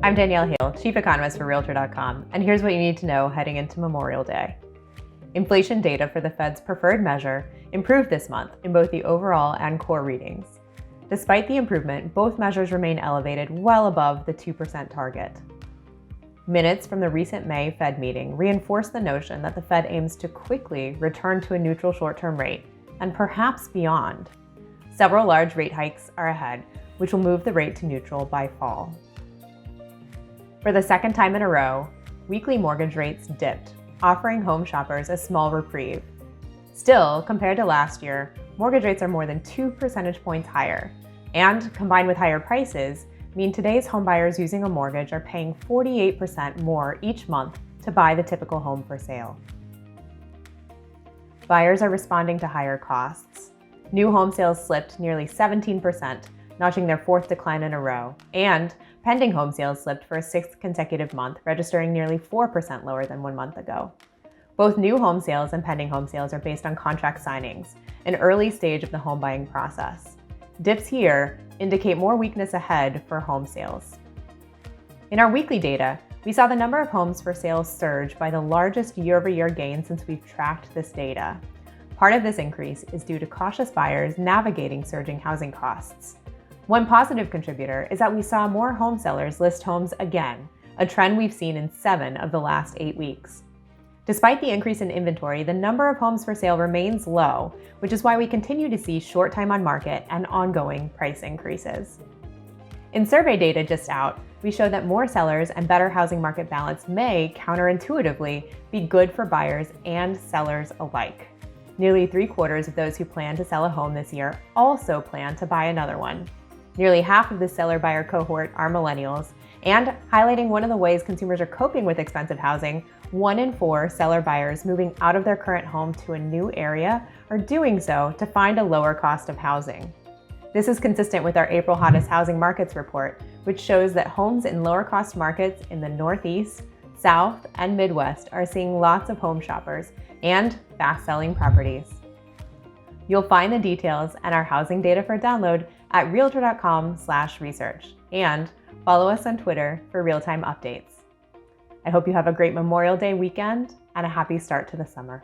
I'm Danielle Hale, Chief Economist for Realtor.com, and here's what you need to know heading into Memorial Day. Inflation data for the Fed's preferred measure improved this month in both the overall and core readings. Despite the improvement, both measures remain elevated well above the 2% target. Minutes from the recent May Fed meeting reinforce the notion that the Fed aims to quickly return to a neutral short-term rate, and perhaps beyond. Several large rate hikes are ahead, which will move the rate to neutral by fall. For the second time in a row, weekly mortgage rates dipped, offering home shoppers a small reprieve. Still, compared to last year, mortgage rates are more than 2 percentage points higher, and combined with higher prices, mean today's homebuyers using a mortgage are paying 48% more each month to buy the typical home for sale. Buyers are responding to higher costs. New home sales slipped nearly 17%, notching their fourth decline in a row, and pending home sales slipped for a sixth consecutive month, registering nearly 4% lower than 1 month ago. Both new home sales and pending home sales are based on contract signings, an early stage of the home buying process. Dips here indicate more weakness ahead for home sales. In our weekly data, we saw the number of homes for sale surge by the largest year-over-year gain since we've tracked this data. Part of this increase is due to cautious buyers navigating surging housing costs. One positive contributor is that we saw more home sellers list homes again, a trend we've seen in 7 of the last 8 weeks. Despite the increase in inventory, the number of homes for sale remains low, which is why we continue to see short time on market and ongoing price increases. In survey data just out, we showed that more sellers and better housing market balance may, counterintuitively, be good for buyers and sellers alike. Nearly 3/4 of those who plan to sell a home this year also plan to buy another one. Nearly half of the seller-buyer cohort are millennials, and highlighting one of the ways consumers are coping with expensive housing, 1 in 4 seller buyers moving out of their current home to a new area are doing so to find a lower cost of housing. This is consistent with our April Hottest Housing Markets report, which shows that homes in lower cost markets in the Northeast, South, and Midwest are seeing lots of home shoppers and fast-selling properties. You'll find the details and our housing data for download at Realtor.com/research, and follow us on Twitter for real-time updates. I hope you have a great Memorial Day weekend and a happy start to the summer.